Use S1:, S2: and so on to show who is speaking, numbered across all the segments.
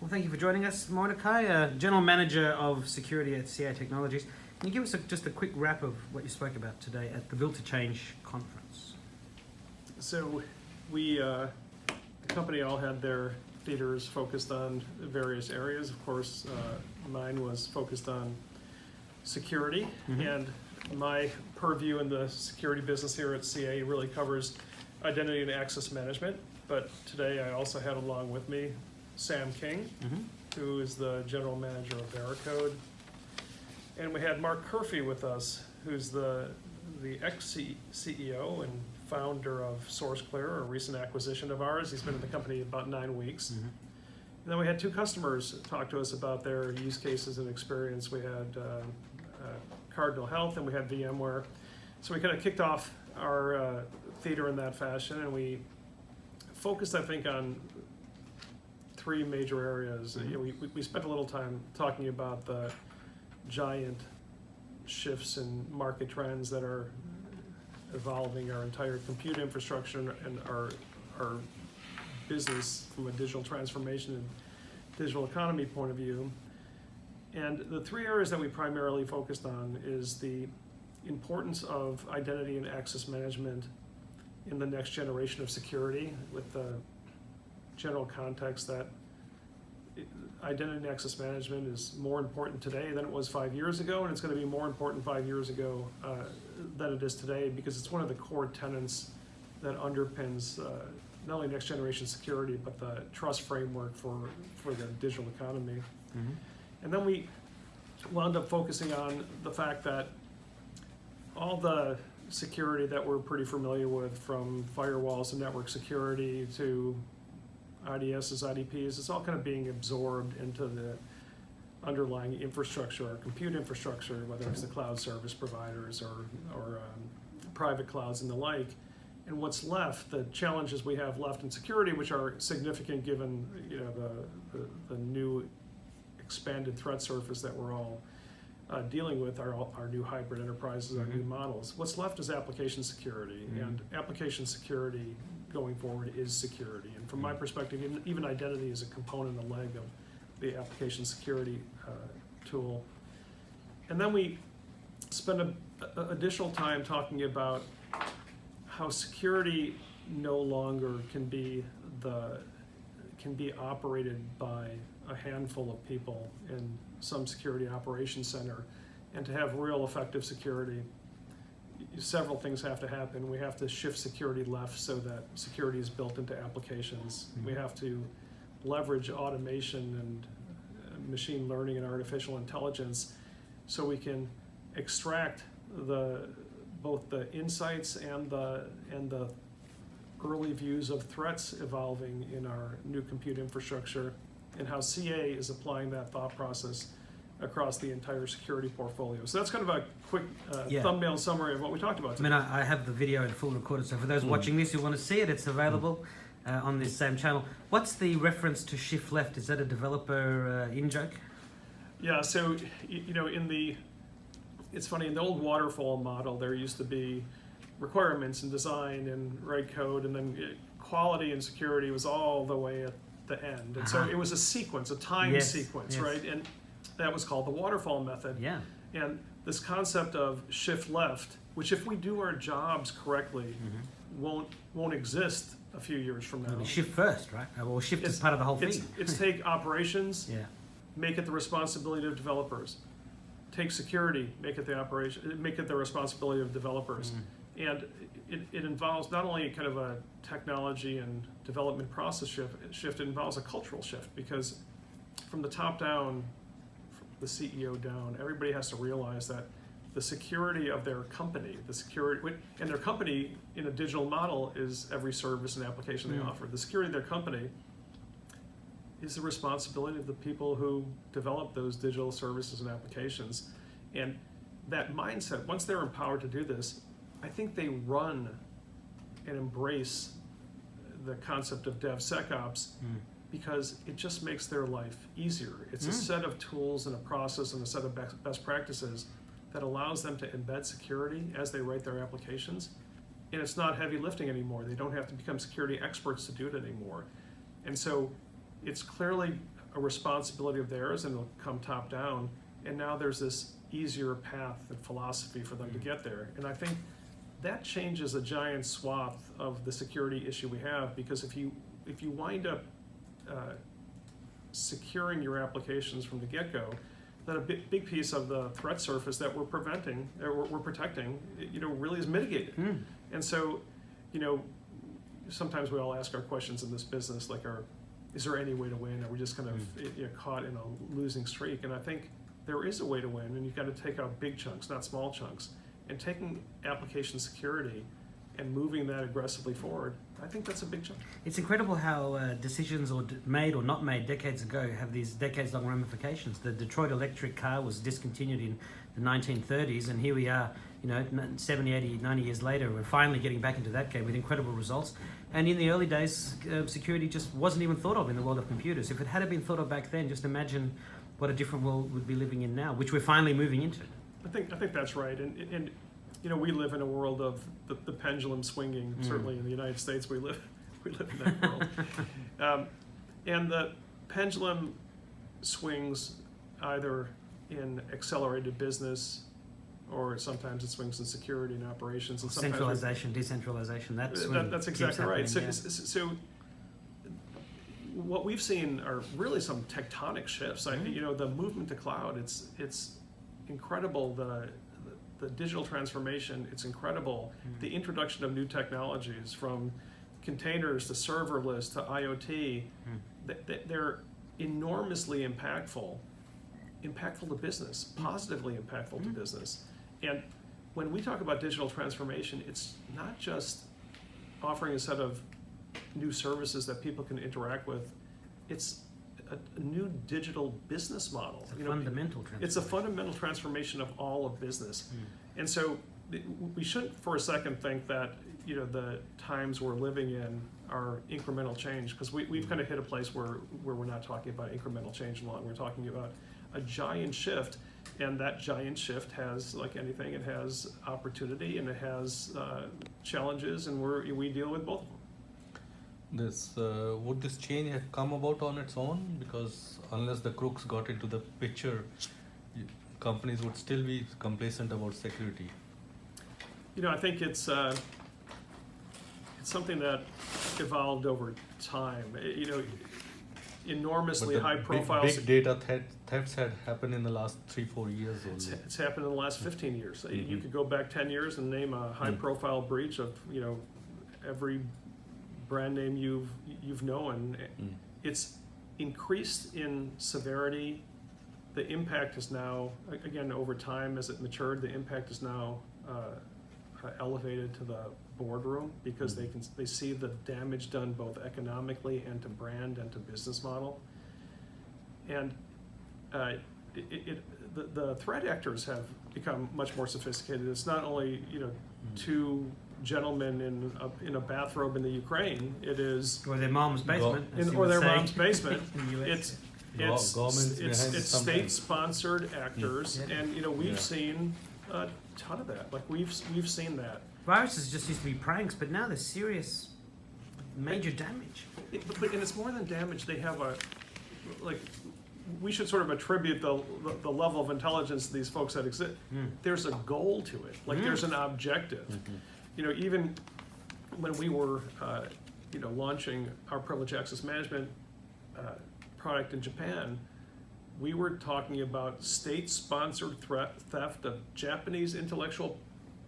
S1: Well, thank you for joining us, Mordecai, General Manager of Security at CA Technologies. Can you give us just a quick wrap of what you spoke about today at the Build to Change conference?
S2: So the company all had their theaters focused on various areas. Of course, mine was focused on security, and my purview in the security business here at CA really covers identity and access management. But today I also had along with me Sam King, who is the General Manager of Veracode. And we had Mark Curfey with us, who's the ex-CEO and founder of SourceClear, a recent acquisition of ours. He's been in the company about 9 weeks. And then we had 2 customers talk to us about their use cases and experience. We had Cardinal Health and we had VMware. So we kind of kicked off our theater in that fashion, and we focused, I think, on 3 major areas. You know, we spent a little time talking about the giant shifts in market trends that are evolving our entire compute infrastructure and our business from a digital transformation and digital economy point of view. And the 3 areas that we primarily focused on is the importance of identity and access management in the next generation of security, with the general context that identity and access management is more important today than it was 5 years ago, and it's going to be more important 5 years ago than it is today, because it's one of the core tenets that underpins not only next generation security, but the trust framework for the digital economy. And then we wound up focusing on the fact that all the security that we're pretty familiar with, from firewalls and network security to IDSs, IDPs, it's all kind of being absorbed into the underlying infrastructure, our compute infrastructure, whether it's the cloud service providers or private clouds and the like. And what's left, the challenges we have left in security, which are significant given, you know, the new expanded threat surface that we're all dealing with, our new hybrid enterprises, our new models. What's left is application security, and application security going forward is security. And from my perspective, even identity is a component, a leg of the application security tool. And then we spend additional time talking about how security no longer can be operated by a handful of people in some security operations center, and to have real effective security, several things have to happen. We have to shift security left so that security is built into applications. We have to leverage automation and machine learning and artificial intelligence so we can extract both the insights and the early views of threats evolving in our new compute infrastructure, and how CA is applying that thought process across the entire security portfolio. So that's kind of a quick thumbnail summary of what we talked about today.
S1: I mean, I have the video in full recorded, so for those watching this who want to see it, it's available on this same channel. What's the reference to shift left? Is that a developer in-joke?
S2: Yeah, so, you know, it's funny, in the old waterfall model, there used to be requirements and design and write code, and then quality and security was all the way at the end. And so it was a sequence, a time sequence, right? And that was called the waterfall method.
S1: Yeah.
S2: And this concept of shift left, which if we do our jobs correctly, won't exist a few years from now.
S1: Shift first, right? Well, shift is part of the whole thing.
S2: It's take operations, make it the responsibility of developers. Take security, make it the responsibility of developers. And it involves not only kind of a technology and development process shift, it involves a cultural shift, because from the top down, from the CEO down, everybody has to realize that the security of their company, and their company in a digital model is every service and application they offer. The security of their company is the responsibility of the people who develop those digital services and applications. And that mindset, once they're empowered to do this, I think they run and embrace the concept of DevSec Ops, because it just makes their life easier. It's a set of tools and a process and a set of best practices that allows them to embed security as they write their applications. And it's not heavy lifting anymore. They don't have to become security experts to do it anymore. And so it's clearly a responsibility of theirs, and it'll come top down. And now there's this easier path and philosophy for them to get there. And I think that changes a giant swath of the security issue we have, because if you wind up securing your applications from the get-go, then a big piece of the threat surface that we're protecting, really is mitigated. And so, sometimes we all ask our questions in this business, like, is there any way to win? Are we just kind of caught in a losing streak? And I think there is a way to win, and you've got to take out big chunks, not small chunks. And taking application security and moving that aggressively forward, I think that's a big chunk.
S1: It's incredible how decisions made or not made decades ago have these decades-long ramifications. The Detroit electric car was discontinued in the 1930s, and here we are, 70, 80, 90 years later, we're finally getting back into that game with incredible results. And in the early days, security just wasn't even thought of in the world of computers. If it had been thought of back then, just imagine what a different world we'd be living in now, which we're finally moving into.
S2: I think that's right, and we live in a world of the pendulum swinging. Certainly in the United States, we live in that world, and the pendulum swings either in accelerated business, or sometimes it swings in security and operations, and sometimes
S1: centralization, decentralization.
S2: That's exactly right. So what we've seen are really some tectonic shifts. The movement to cloud, it's incredible. The digital transformation, it's incredible. The introduction of new technologies, from containers to serverless to IoT, they're enormously impactful to business, positively impactful to business. And when we talk about digital transformation, it's not just offering a set of new services that people can interact with. It's a new digital business model.
S1: It's a fundamental transformation.
S2: It's a fundamental transformation of all of business. And so we shouldn't for a second think that the times we're living in are incremental change, because we've kind of hit a place where we're not talking about incremental change long. We're talking about a giant shift, and that giant shift has, like anything, it has opportunity and it has challenges, and we deal with both of them.
S3: Would this change have come about on its own? Because unless the crooks got into the picture, companies would still be complacent about security.
S2: I think it's something that evolved over time. Enormously high profile.
S3: Big data thefts had happened in the last 3-4 years only.
S2: It's happened in the last 15 years. You could go back 10 years and name a high profile breach of every brand name you've known. It's increased in severity. The impact is now, again, over time as it matured, the impact is now elevated to the boardroom, because they see the damage done both economically and to brand and to business model. And the threat actors have become much more sophisticated. It's not only two gentlemen in a bathrobe in the Ukraine. It is
S1: or their mom's basement,
S2: mom's basement. It's
S3: sometimes.
S2: state-sponsored actors, and we've seen a ton of that. Like we've seen that.
S1: Viruses just used to be pranks, but now there's serious, major damage.
S2: And it's more than damage. They have we should sort of attribute the level of intelligence to these folks that exist. There's a goal to it. There's an objective. Even when we were, launching our privileged access management product in Japan, we were talking about state-sponsored theft of Japanese intellectual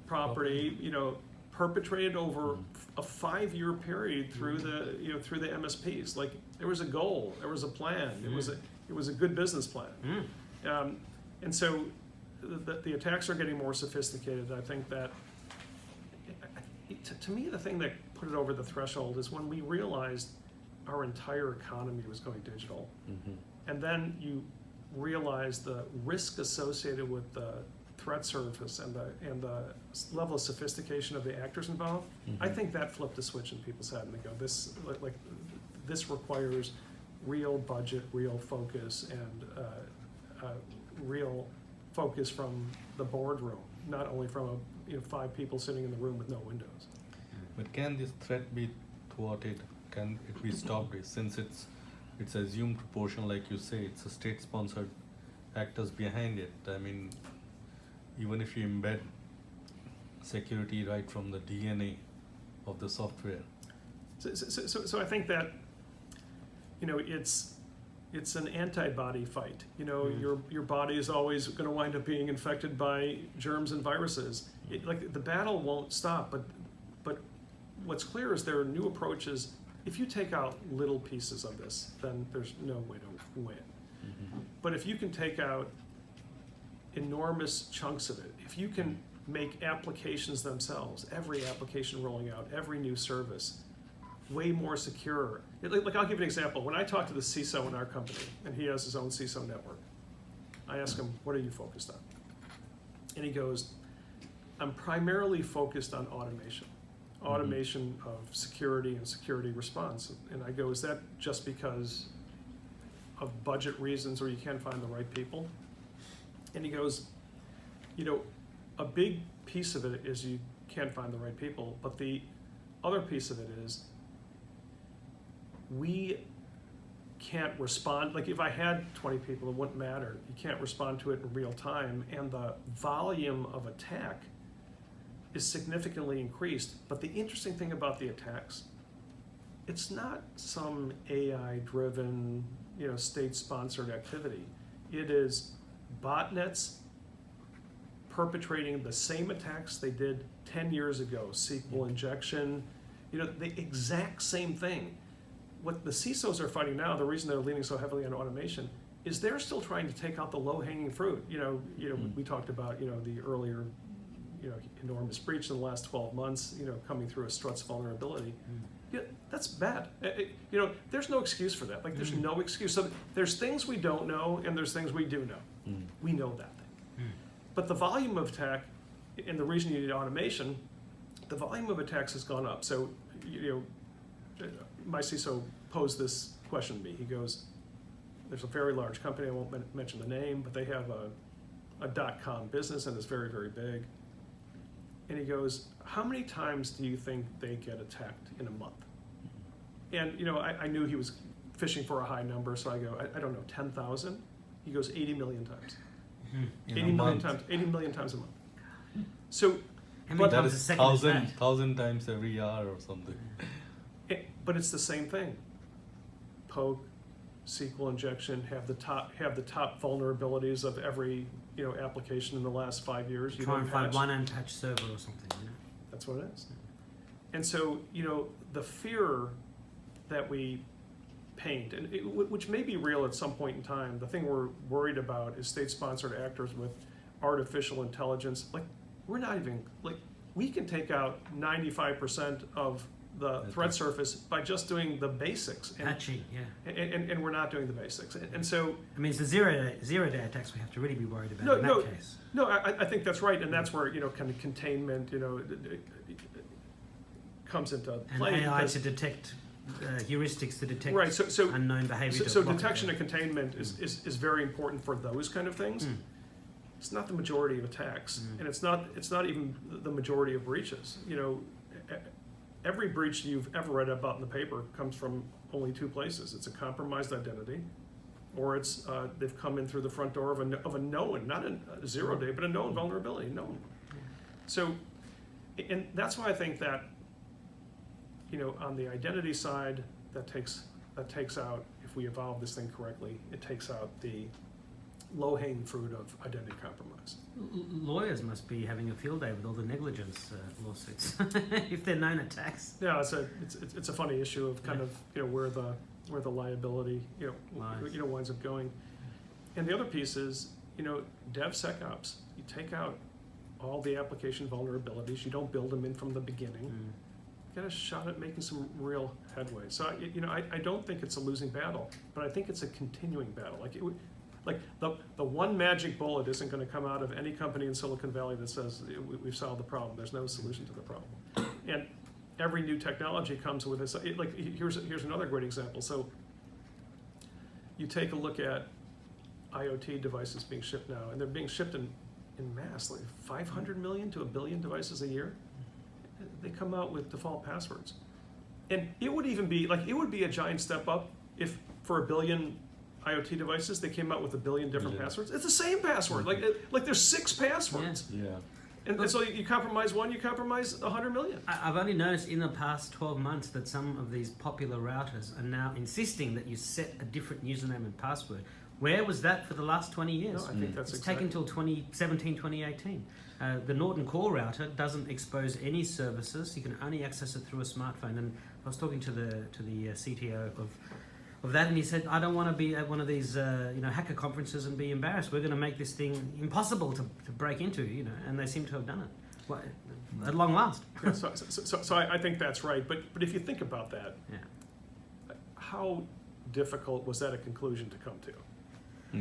S2: property, perpetrated over a 5-year period through the MSPs. Like, there was a goal, there was a plan, it was a good business plan. And so the attacks are getting more sophisticated. I think that, to me, the thing that put it over the threshold is when we realized our entire economy was going digital. And then you realize the risk associated with the threat surface and the level of sophistication of the actors involved. I think that flipped a switch in people's head, and they go, this requires real budget, real focus, and real focus from the boardroom, not only from 5 people sitting in the room with no windows.
S3: But can this threat be thwarted? Can it be stopped? Since it's it's assumed proportion, like you say, it's a state-sponsored actors behind it. I mean, even if you embed security right from the DNA of the software.
S2: So I think that, it's an antibody fight. Your body is always going to wind up being infected by germs and viruses. The battle won't stop, but what's clear is there are new approaches. If you take out little pieces of this, then there's no way to win.
S3: Mm-hmm.
S2: But if you can take out enormous chunks of it, if you can make applications themselves, every application rolling out, every new service, way more secure. I'll give you an example. When I talk to the CISO in our company, and he has his own CISO network, I ask him, what are you focused on? And he goes, I'm primarily focused on automation of security and security response. And I go, is that just because of budget reasons or you can't find the right people? And he goes, a big piece of it is you can't find the right people, but the other piece of it is we can't respond. Like if I had 20 people, it wouldn't matter. You can't respond to it in real time, and the volume of attack is significantly increased. But the interesting thing about the attacks, it's not some AI-driven, state-sponsored activity. It is botnets perpetrating the same attacks they did 10 years ago, SQL injection, the exact same thing. What the CISOs are fighting now, the reason they're leaning so heavily on automation, is they're still trying to take out the low-hanging fruit. We talked about, the earlier, enormous breach in the last 12 months, coming through a struts vulnerability. Yeah, that's bad. There's no excuse for that. There's no excuse. So there's things we don't know, and there's things we do know. We know that thing. But the volume of attack, and the reason you need automation, the volume of attacks has gone up. So, my CISO posed this question to me. He goes, there's a very large company, I won't mention the name, but they have a .com business and it's very, very big. And he goes, how many times do you think they get attacked in a month? And I knew he was fishing for a high number, so I go, I don't know, 10,000? He goes, 80 million times. 80 million times, 80 million times a month. So,
S1: how many
S3: That
S1: times a
S3: is
S1: second is that?
S3: 1,000 times every hour or something.
S2: but it's the same thing. Poke, SQL injection, have the top vulnerabilities of every application in the last 5 years. You
S1: Try
S2: don't
S1: and find
S2: patch.
S1: one unpatched server or something.
S2: That's what it is. And so the fear that we paint, and which may be real at some point in time, the thing we're worried about is state-sponsored actors with artificial intelligence. We're not even we can take out 95% of the threat surface by just doing the basics.
S1: Patching, yeah.
S2: And we're not doing the basics. And so,
S1: I mean, it's the zero-day attacks we have to really be worried about in that case.
S2: No, I think that's right, and that's where kind of containment, comes into play.
S1: And AI to detect heuristics to detect
S2: right, so
S1: unknown behavior.
S2: So detection and containment is very important for those kind of things. It's not the majority of attacks, and it's not even the majority of breaches. Every breach you've ever read about in the paper comes from only two places. It's a compromised identity, or it's they've come in through the front door of a known, not a 0 day, but a known vulnerability, known. So, and that's why I think that on the identity side, that takes out, if we evolve this thing correctly, it takes out the low-hanging fruit of identity compromise.
S1: Lawyers must be having a field day with all the negligence lawsuits if they're known attacks.
S2: Yeah, it's a funny issue of kind of where the liability winds up going. And the other piece is DevSec Ops. You take out all the application vulnerabilities. You don't build them in from the beginning. You got a shot at making some real headway. So I don't think it's a losing battle, but I think it's a continuing battle. The one magic bullet isn't going to come out of any company in Silicon Valley that says we've solved the problem. There's no solution to the problem. And every new technology comes with this. Here's another great example. So you take a look at IoT devices being shipped now, and they're being shipped in mass, 500 million to 1 billion devices a year. They come out with default passwords. And it would even be, it would be a giant step up if for 1 billion IoT devices, they came out with 1 billion different
S3: Yeah.
S2: passwords. It's the same password. Like there's 6 passwords.
S3: Yeah.
S2: And so you compromise one, you compromise 100 million.
S1: I've only noticed in the past 12 months that some of these popular routers are now insisting that you set a different username and password. Where was that for the last 20 years?
S2: No, I think that's
S1: It's
S2: exactly.
S1: taken till 2017, 2018. The Norton Core router doesn't expose any services. You can only access it through a smartphone. And I was talking to the CTO of that, and he said, "I don't want to be at one of these hacker conferences and be embarrassed. We're going to make this thing impossible to break into, And they seem to have done it. Well, at long last.
S2: Yeah, so I think that's right. But if you think about that,
S1: Yeah.
S2: how difficult was that a conclusion to come to?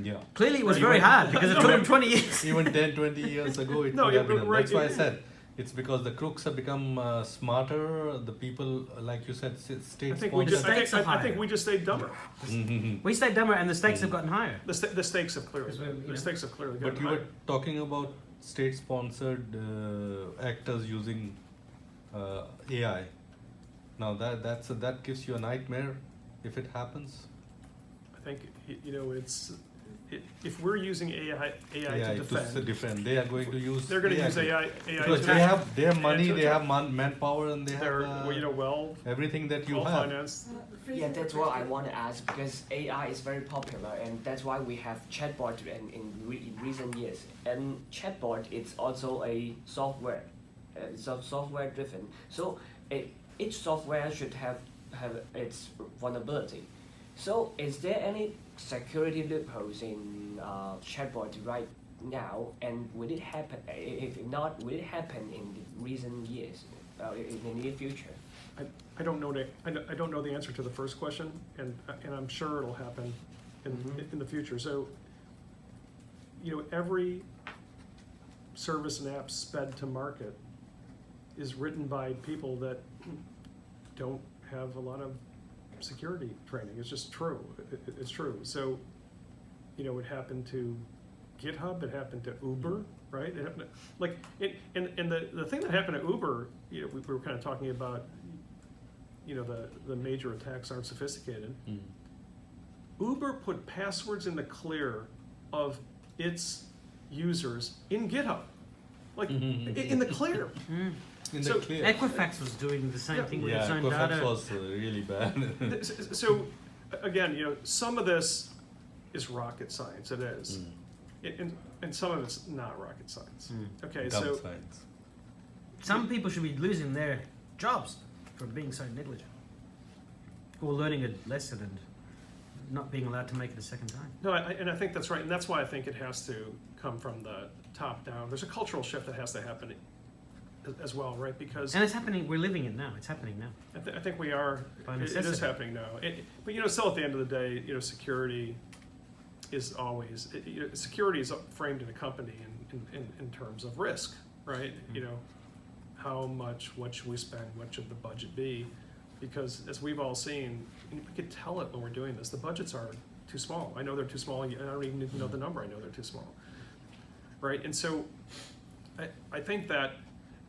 S3: Yeah.
S1: Clearly, it was
S3: Even-
S1: very hard because it took them 20 years.
S3: Even 10, 20 years ago, it
S2: No,
S3: would
S2: yeah,
S3: have been.
S2: right,
S3: That's why I
S2: yeah.
S3: said it's because the crooks have become smarter. The people, like you said, state
S2: I think we just
S3: sponsored.
S2: I think we just stayed dumber.
S1: We stayed dumber, and the stakes have gotten higher.
S2: The stakes have clearly
S1: Because we're,
S2: the stakes have clearly
S3: But
S2: gotten
S3: you
S2: higher.
S3: were talking about state-sponsored actors using AI. Now that gives you a nightmare if it happens.
S2: I think if we're using AI to defend,
S3: They are going to use.
S2: they're going to use AI
S3: because
S2: to
S3: they have their money,
S2: to
S3: they
S2: attack.
S3: have manpower, and they
S2: they're
S3: have
S2: well
S3: everything that you
S2: well
S3: have.
S2: financed.
S4: Yeah, that's what I want to ask because AI is very popular and that's why we have chatbot in recent years. And chatbot it's also a software, it's software driven. So each software should have its vulnerability. So is there any security loopholes in chatbot right now? And will it happen? If not, will it happen in the recent years, in the near future?
S2: I don't know the answer to the first question, and I'm sure it'll happen in the future. So, every service and app sped to market is written by people that don't have a lot of security training. It's just true. It's true. So, it happened to GitHub. It happened to Uber. Right? It happened and the thing that happened to Uber, we were kind of talking about. The major attacks aren't sophisticated. Uber put passwords in the clear of its users in GitHub, in the clear.
S3: In
S2: So-
S3: the clear.
S1: Equifax was doing the same
S2: Yeah.
S1: thing with
S3: Yeah,
S1: its own
S3: Equifax
S1: data.
S3: was really bad.
S2: So, again, some of this is rocket science. It is, and some of it's not rocket science. Okay,
S3: Dumb
S2: so
S3: science.
S1: Some people should be losing their jobs for being so negligent, or learning a lesson and not being allowed to make it a second time.
S2: no, I think that's right, and that's why I think it has to come from the top down. There's a cultural shift that has to happen as well, right? Because
S1: And it's happening. We're living it now. It's happening now.
S2: I think we are.
S1: By
S2: It is
S1: necessity.
S2: happening now. But still, at the end of the day, security is always security is framed in a company in terms of risk, right? What should we spend? What should the budget be? Because as we've all seen, we could tell it when we're doing this. The budgets are too small. I know they're too small. I don't even need to know the number. I know they're too small, right? And so, I think that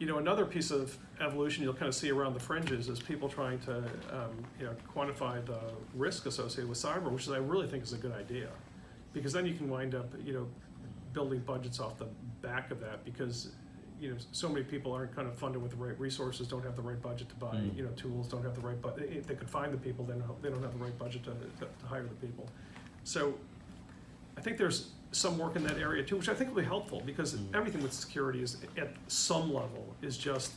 S2: another piece of evolution you'll kind of see around the fringes is people trying to quantify the risk associated with cyber, which I really think is a good idea, because then you can wind up building budgets off the back of that, because so many people aren't kind of funded with the right resources, don't have the right budget to buy tools, don't have the right budget. If they could find the people, then they don't have the right budget to hire the people. So I think there's some work in that area too, which I think will be helpful, because everything with security is at some level is just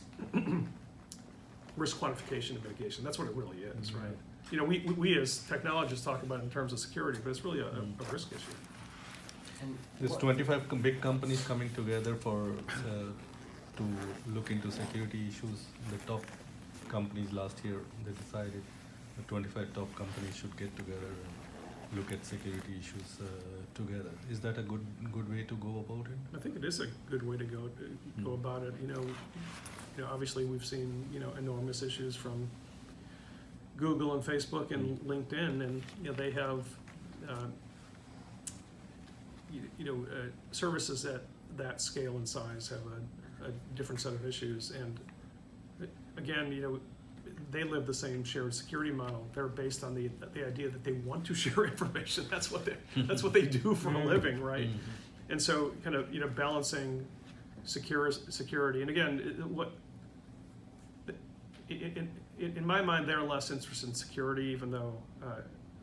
S2: risk quantification and mitigation. That's what it really is, right? We as technologists talk about it in terms of security, but it's really a risk issue.
S4: And
S3: There's 25 big companies coming together to look into security issues. The top companies last year, they decided the 25 top companies should get together and look at security issues together. Is that a good way to go about it?
S2: I think it is a good way to go about it. Obviously we've seen enormous issues from Google and Facebook and LinkedIn, and they have services at that scale and size have a different set of issues. And again, they live the same shared security model. They're based on the idea that they want to share information. That's what they do for a living, right? And so kind of, balancing security. And again, in my mind, they're less interested in security, even though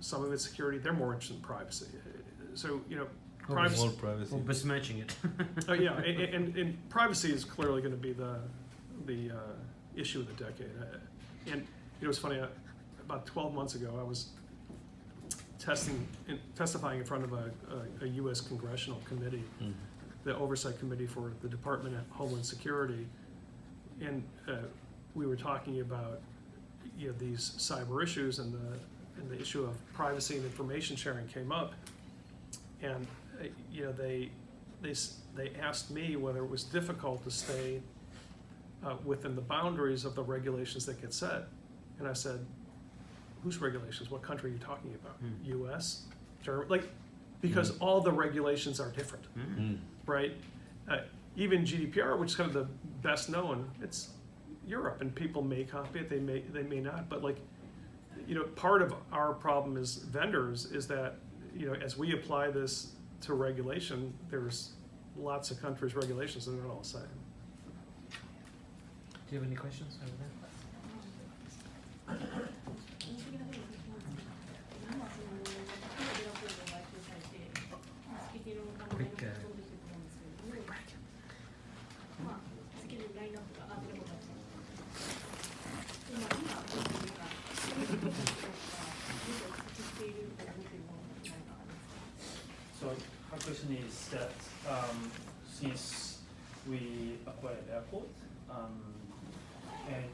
S2: some of it's security. They're more interested in privacy. So, privacy.
S3: More privacy.
S1: Or besmirching it.
S2: Oh yeah, and privacy is clearly going to be the issue of the decade. And it was funny. About 12 months ago, I was testifying in front of a U.S. congressional committee, the Oversight Committee for the Department of Homeland Security, and we were talking about these cyber issues, and the issue of privacy and information sharing came up, and they asked me whether it was difficult to stay within the boundaries of the regulations that get set, and I said, whose regulations? What country are you talking about? U.S., Germany, because all the regulations are different, right? Even GDPR, which is kind of the best known, it's Europe, and people may copy it, they may not, but part of our problem as vendors is that as we apply this to regulation, there's lots of countries' regulations and they're not all the same.
S1: Do you have any questions over there? Quick break.
S5: So my question is that since we acquired airport, and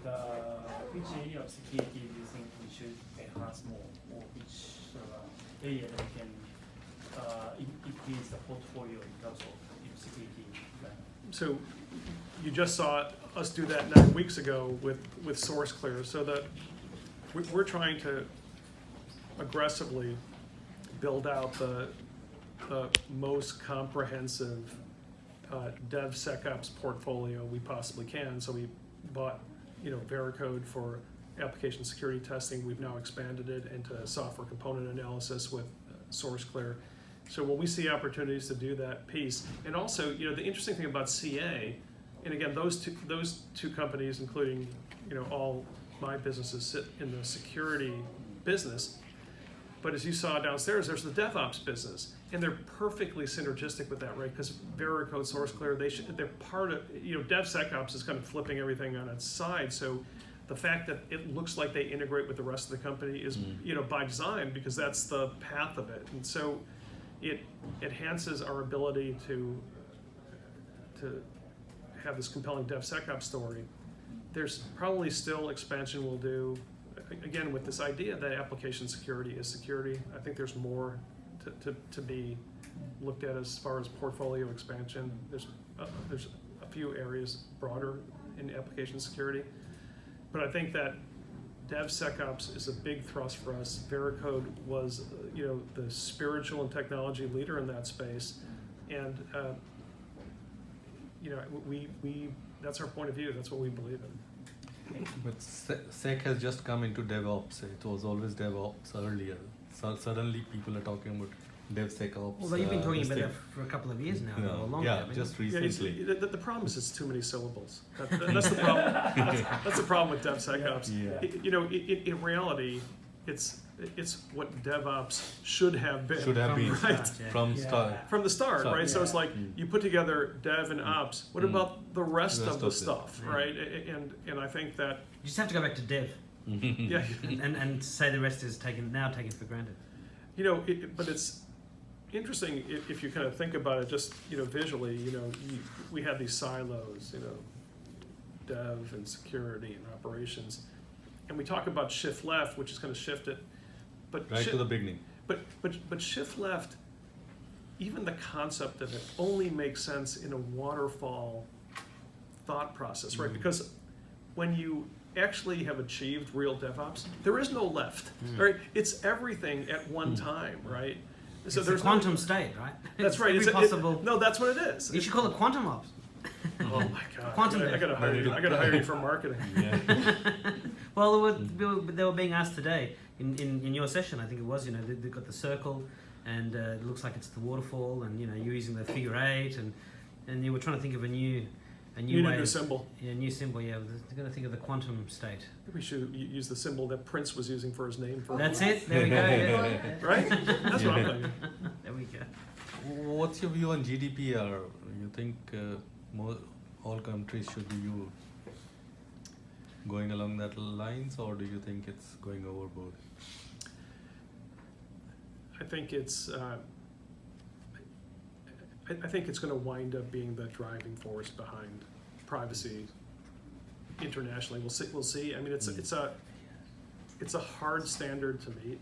S5: which area of security do you think we should enhance more, or which area that we can increase the portfolio in terms of security plan?
S2: So you just saw us do that 9 weeks ago with SourceClear, so that we're trying to aggressively build out the most comprehensive DevSecOps portfolio we possibly can. So we bought Veracode for application security testing. We've now expanded it into software component analysis with SourceClear. So when we see opportunities to do that piece, and also the interesting thing about CA, and again those two companies, including all my businesses, sit in the security business. But as you saw downstairs, there's the DevOps business, and they're perfectly synergistic with that, right? Because Veracode, SourceClear, they're part of, DevSecOps is kind of flipping everything on its side. So the fact that it looks like they integrate with the rest of the company is, by design, because that's the path of it. And so it enhances our ability to have this compelling DevSecOps story. There's probably still expansion we'll do, again, with this idea that application security is security. I think there's more to be looked at as far as portfolio expansion. There's a few areas broader in application security, but I think that DevSecOps is a big thrust for us. Veracode was, the spiritual and technology leader in that space, and we that's our point of view. That's what we believe in.
S3: But Sec has just come into DevOps. It was always DevOps earlier. So suddenly people are talking about DevSecOps.
S1: Although you've been talking about that for a couple of years now, or longer.
S3: Yeah, just recently.
S2: The problem is it's too many syllables. That's the problem. That's the problem with DevSecOps.
S3: Yeah.
S2: In reality, it's what DevOps should have been.
S3: Should have been
S2: right?
S3: from start.
S2: From the start, right? So it's like you put together Dev and Ops. What about the rest of the stuff, right? And I think that
S1: You just have to go back to Dev
S2: yeah,
S1: and say the rest is taken for granted.
S2: but it's interesting if you kind of think about it just visually. We have these silos, Dev and security and operations, and we talk about shift left, which is going to shift it. But
S3: Right to the beginning.
S2: But shift left, even the concept of it only makes sense in a waterfall thought process, right? Because when you actually have achieved real DevOps, there is no left, right? It's everything at one time, right? So
S1: It's a quantum state, right?
S2: That's right.
S1: Every possible.
S2: No, that's what it is.
S1: You should call it quantum ops.
S2: Oh my God!
S1: Quantum
S2: I gotta hire you for marketing.
S3: Yeah.
S1: Well, they were being asked today in your session. I think it was. You know, they've got the circle, and it looks like it's the waterfall, and you know, you're using the figure 8, and you were trying to think of a new way.
S2: New symbol.
S1: Yeah, new symbol. Yeah, they're going to think of the quantum state.
S2: We should use the symbol that Prince was using for his name.
S1: That's it. There we go. Yeah.
S2: Right? That's what I'm thinking.
S1: There we go.
S3: What's your view on GDPR? You think all countries should be going along that lines, or do you think it's going overboard?
S2: I think it's I think it's going to wind up being the driving force behind privacy internationally. We'll see. I mean, it's a hard standard to meet,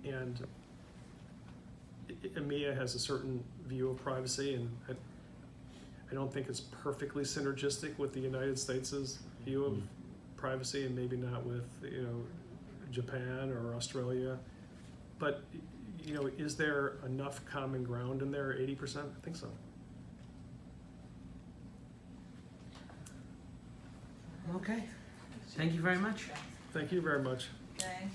S2: and EMEA has a certain view of privacy, and I don't think it's perfectly synergistic with the United States' view of privacy, and maybe not with Japan or Australia. But is there enough common ground in there? 80%? I think so.
S1: Okay. Thank you very much.
S2: Thank you very much.
S6: Okay.